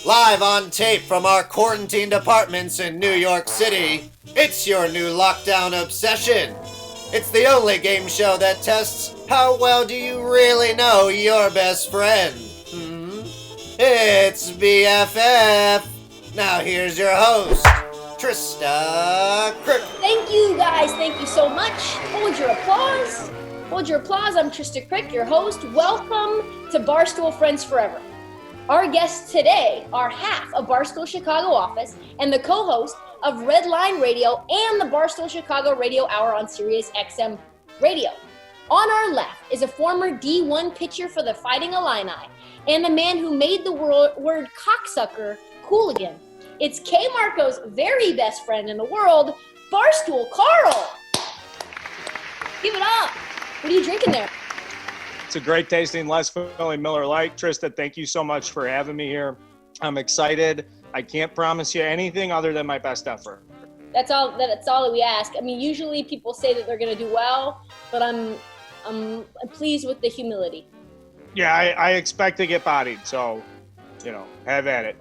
Live on tape from our quarantined apartments in New York City, it's your new lockdown obsession. It's the only game show that tests how well do you really know your best friend. It's BFF. Now here's your host, Trista Crick. Thank you guys, thank you so much. Hold your applause. Hold your applause. I'm Trista Crick, your host. Welcome to Barstool Friends Forever. Our guests today are half of Barstool Chicago office and the co-host of Red Line Radio and the Barstool Chicago Radio Hour on Sirius XM Radio. On our left is a former D1 pitcher for the Fighting Illini and the man who made the word cocksucker cool again. It's K. Marco's very best friend in the world, Barstool Carl. Give it up. What are you drinking there? It's a great tasting, less filling Miller Lite. Trista, thank you so much for having me here. I'm excited. I can't promise you anything other than my best effort. That's all that we ask. I mean, usually people say that they're going to do well, but I'm pleased with the humility. Yeah, I expect to get bodied, so, have at it.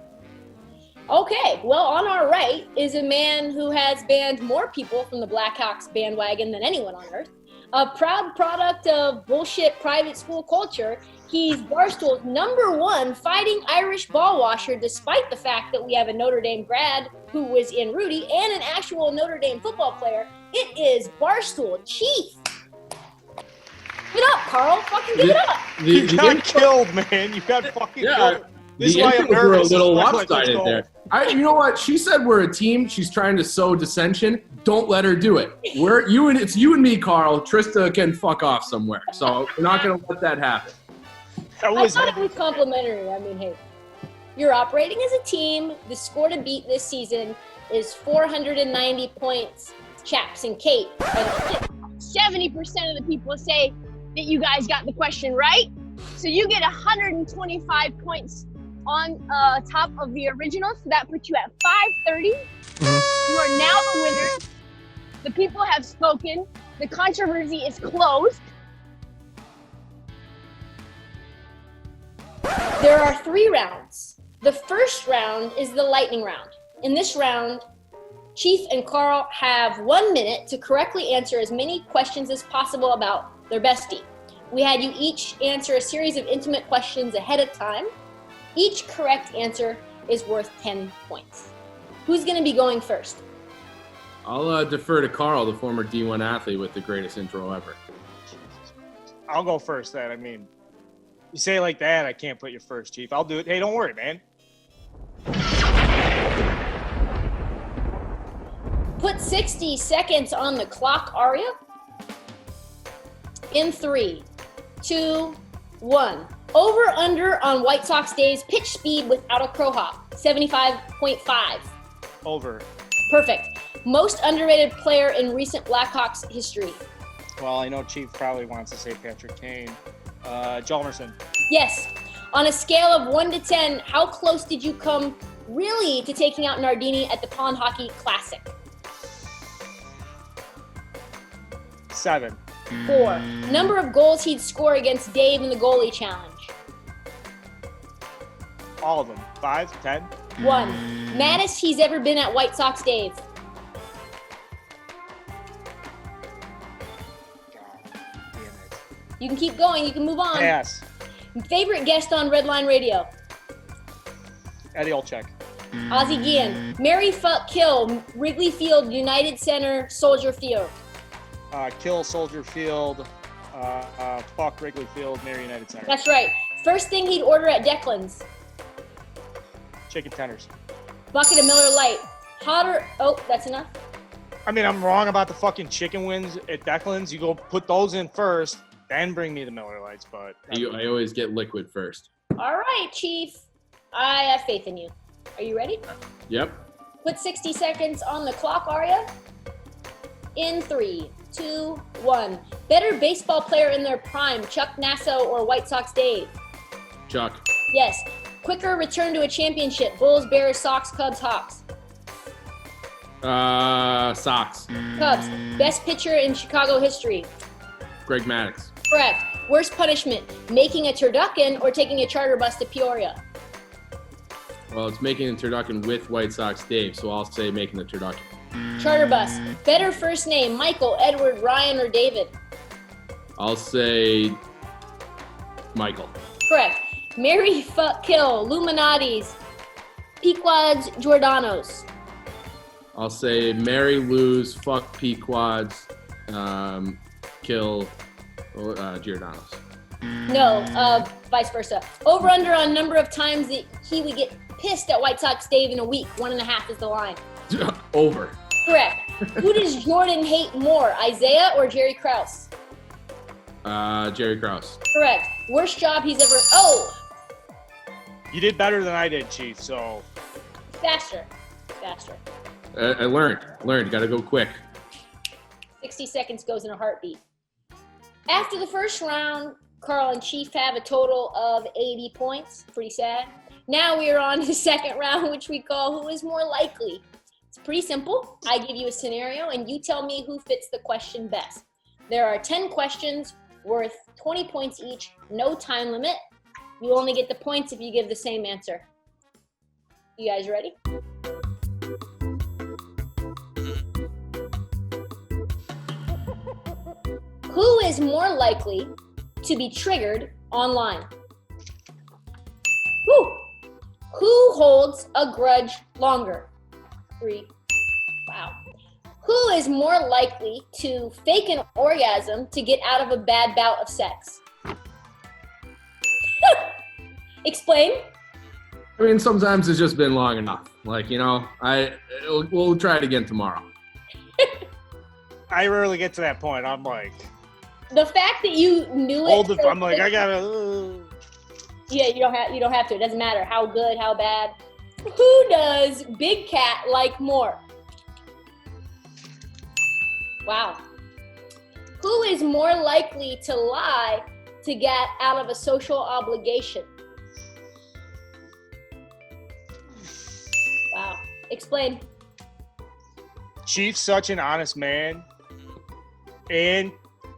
Okay, well, on our right is a man who has banned more people from the Blackhawks bandwagon than anyone on earth. A proud product of bullshit private school culture, he's Barstool's #1 fighting Irish ball washer, despite the fact that we have a Notre Dame grad who was in Rudy and an actual Notre Dame football player. It is Barstool Chief. Give it up, Carl. Fucking give it up. You got killed, man. You got fucking killed. This is why I'm We're a nervous. little lopsided there. You know what? She said we're a team. She's trying to sow dissension. Don't let her do it. It's you and me, Carl. Trista can fuck off somewhere. So we're not going to let that happen. I thought it was complimentary. I mean, hey, you're operating as a team. The score to beat this season is 490 points. Chaps and Kate. 70% of the people say that you guys got the question right. So you get 125 points on top of the original. So that puts you at 530. You are now the winner. The people have spoken. The controversy is closed. There are 3 rounds. The first round is the lightning round. In this round, Chief and Carl have 1 minute to correctly answer as many questions as possible about their bestie. We had you each answer a series of intimate questions ahead of time. Each correct answer is worth 10 points. Who's going to be going first? I'll defer to Carl, the former D1 athlete with the greatest intro ever. I'll go first then. I mean, you say it like that, I can't put you first, Chief. I'll do it. Hey, don't worry, man. Put 60 seconds on the clock, Aria. In 3, 2, 1. Over under on White Sox Days pitch speed without a crow hop, 75.5. Over. Perfect. Most underrated player in recent Blackhawks history. Well, I know Chief probably wants to say Patrick Kane. Jalmerson. Yes. On a scale of 1 to 10, how close did you come really to taking out Nardini at the Pond Hockey Classic? 7. 4. Number of goals he'd score against Dave in the goalie challenge. All of them. 5, 10. 1. Maddest he's ever been at White Sox Dave. God damn it. You can keep going. You can move on. Pass. Favorite guest on Red Line Radio. Eddie Olczyk. Ozzie Guillen. Marry, fuck, kill. Wrigley Field, United Center, Soldier Field. Kill Soldier Field. Fuck Wrigley Field, marry United Center. That's right. First thing he'd order at Declan's. Chicken tenders. Bucket of Miller Lite. Hotter. Oh, that's enough. I mean, I'm wrong about the fucking chicken wings at Declan's. You go put those in first, then bring me the Miller Lights. But I always get liquid first. All right, Chief. I have faith in you. Are you ready? Yep. Put 60 seconds on the clock, Aria. In 3, 2, 1. Better baseball player in their prime, Chuck Nasso or White Sox Dave? Chuck. Yes. Quicker return to a championship, Bulls, Bears, Sox, Cubs, Hawks? Sox. Cubs. Best pitcher in Chicago history? Greg Maddux. Correct. Worst punishment, making a turducken or taking a charter bus to Peoria? Well, it's making the turducken with White Sox Dave, so I'll say making the turducken. Charter bus. Better first name, Michael, Edward, Ryan, or David? I'll say Michael. Correct. Marry, fuck, kill, Illuminatis, Pequods, Giordano's. I'll say marry, lose, fuck Pequods, kill Giordano's. No, vice versa. Over under on number of times that he would get pissed at White Sox Dave in a week. 1.5 is the line. Over. Correct. Who does Jordan hate more, Isaiah or Jerry Krause? Jerry Krause. Correct. Worst job he's ever. Oh, You did better than I did, Chief, so. faster. I learned. Got to go quick. 60 seconds goes in a heartbeat. After the first round, Carl and Chief have a total of 80 points. Pretty sad. Now we are on the second round, which we call Who is More Likely. It's pretty simple. I give you a scenario, and you tell me who fits the question best. There are 10 questions worth 20 points each, no time limit. You only get the points if you give the same answer. You guys ready? Who is more likely to be triggered online? Who holds a grudge longer? 3. Wow. Who is more likely to fake an orgasm to get out of a bad bout of sex? Explain. I mean, sometimes it's just been long enough. Like, we'll try it again tomorrow. I rarely get to that point. I'm like, The fact that you knew it. I'm like, I gotta. Yeah, you don't have to. It doesn't matter how good, how bad. Who does Big Cat like more? Wow. Who is more likely to lie to get out of a social obligation? Wow. Explain. Chief's such an honest man, and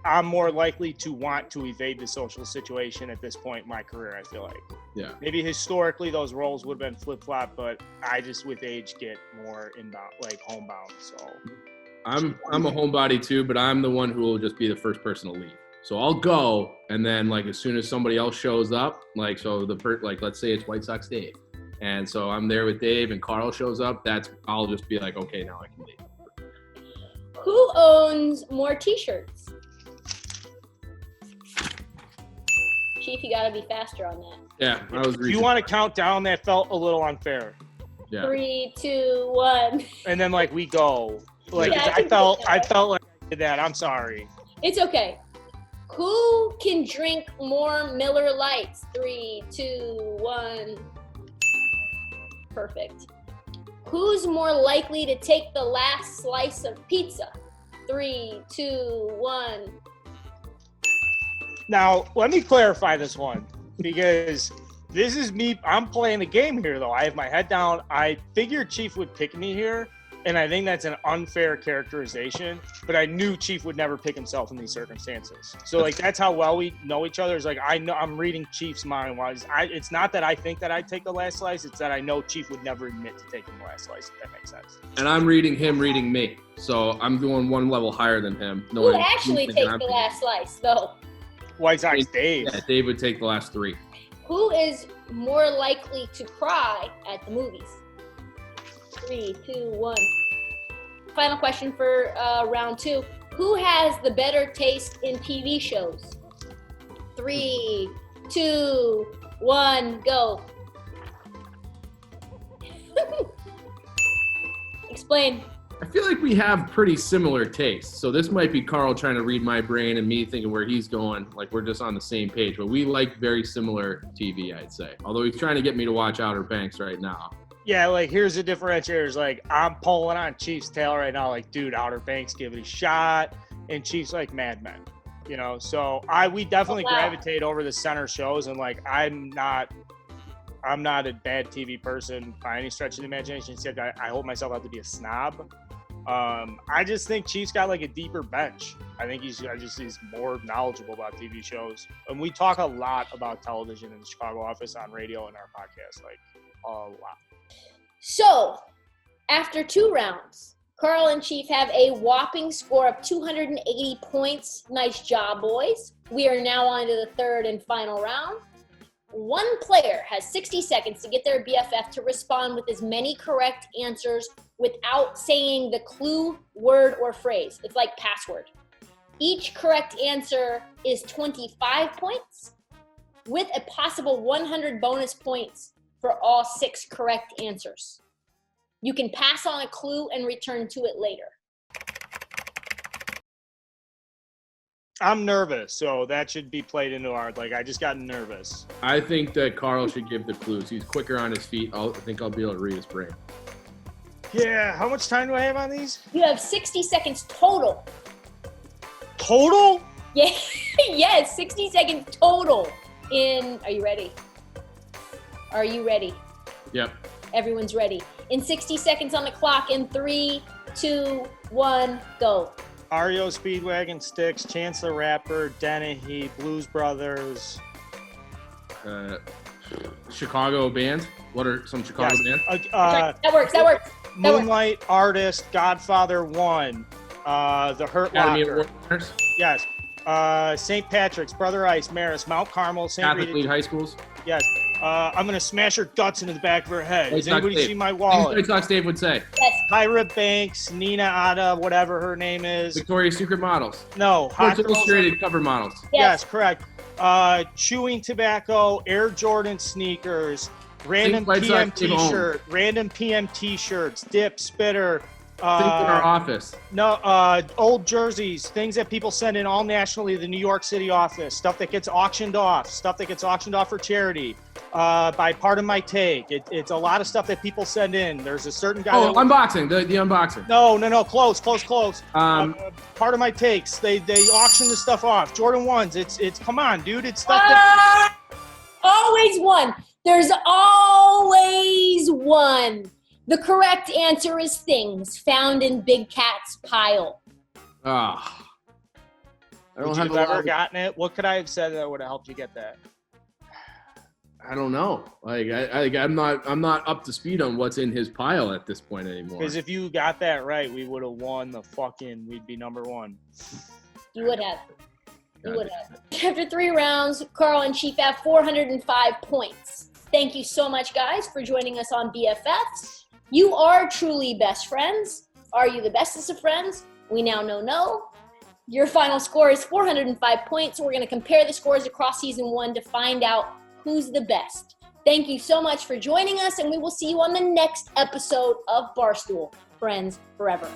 I'm more likely to want to evade the social situation at this point in my career, I feel like. Yeah. Maybe historically those roles would have been flip-flop, but I just with age get more inbound, like homebound. So I'm a homebody too, but I'm the one who will just be the first person to leave. So I'll go, and then like as soon as somebody else shows up, like let's say it's White Sox Dave, and so I'm there with Dave, and Carl shows up. I'll just be like, okay, now I can leave. Who owns more T-shirts? Chief, you gotta be faster on that. Yeah, I was. If you want to count down, that felt a little unfair. Yeah. 3, 2, 1. And then like we go. Like Yeah, I felt like I did that. I'm sorry. It's okay. Who can drink more Miller Lights? 3, 2, 1. Perfect. Who's more likely to take the last slice of pizza? 3, 2, 1. Now, let me clarify this one, because this is me. I'm playing the game here, though. I have my head down. I figured Chief would pick me here, and I think that's an unfair characterization, but I knew Chief would never pick himself in these circumstances. So, like, that's how well we know each other. It's like, I know I'm reading Chief's mind. It's not that I think that I'd take the last slice. It's that I know Chief would never admit to taking the last slice, if that makes sense. And I'm reading him reading me. So I'm going one level higher than him. Who actually takes the last slice, though? White Sox Dave. Yeah, Dave would take the last 3. Who is more likely to cry at the movies? 3, 2, 1. Final question for round 2. Who has the better taste in TV shows? 3, 2, 1, go. Explain. I feel like we have pretty similar tastes. So this might be Carl trying to read my brain and me thinking where he's going. Like we're just on the same page. But we like very similar TV, I'd say. Although he's trying to get me to watch Outer Banks right now. Yeah, like here's the differentiators. Like I'm pulling on Chief's tail right now. Like, dude, Outer Banks, give it a shot. And Chief's like Mad Men, So we definitely gravitate over the center shows. And like I'm not a bad TV person by any stretch of the imagination. Except I hold myself out to be a snob. I just think Chief's got like a deeper bench. I think he's more knowledgeable about TV shows. And we talk a lot about television in the Chicago office on radio and our podcast, like lot. So, after 2 rounds, Carl and Chief have a whopping score of 280 points. Nice job, boys. We are now on to the 3rd and final round. One player has 60 seconds to get their BFF to respond with as many correct answers without saying the clue, word, or phrase. It's like password. Each correct answer is 25 points, with a possible 100 bonus points for all 6 correct answers. You can pass on a clue and return to it later. I'm nervous, so that should be played into our, I just got nervous. I think that Carl should give the clues. He's quicker on his feet. I think I'll be able to read his brain. Yeah, how much time do I have on these? You have 60 seconds total. Total? Yeah, yes, 60 seconds total. Are you ready? Are you ready? Yep. Everyone's ready. In 60 seconds on the clock, in 3, 2, 1, go. REO Speedwagon, Styx, Chance the Rapper, Dennehy, Blues Brothers. Chicago band. What are some Chicago bands? That works. Moonlight Artist, Godfather 1, The Hurt Academy Locker. Award winners? Yes. St. Patrick's, Brother Ice, Maris, Mount Carmel, St. Catholic Rita. League high schools? Yes. I'm going to smash her guts into the back of her head. White Does Sox anybody Dave. see my White wallet? Sox Dave would say. Yes. Tyra Banks, Nina Ada, whatever her name is. Victoria's Secret models. No. Hot Sports Girls. Illustrated cover models. Yes, correct. Chewing tobacco, Air Jordan sneakers, random White PM Sox Dave owned. t-shirt, random PM t-shirts, dip, spitter. Think in our office. No, old jerseys, things that people send in all nationally to the New York City office, stuff that gets auctioned off for charity. By Part of My Take. It's a lot of stuff that people send in. There's a certain guy. Oh, unboxing. The unboxing. No. Close. Part of My Takes. They auction the stuff off. Jordan 1s. It's come on, dude. It's stuff that. Always one. There's always one. The correct answer is things found in Big Cat's pile. Ah. Would you have ever gotten it? What could I have said that would have helped you get that? I don't know. I'm not up to speed on what's in his pile at this point anymore. Because if you got that right, we would have won we'd be number 1. You would have. After 3 rounds, Carl and Chief have 405 points. Thank you so much, guys, for joining us on BFFs. You are truly best friends. Are you the bestest of friends? We now know no. Your final score is 405 points. So we're going to compare the scores across season 1 to find out who's the best. Thank you so much for joining us, and we will see you on the next episode of Barstool Friends Forever.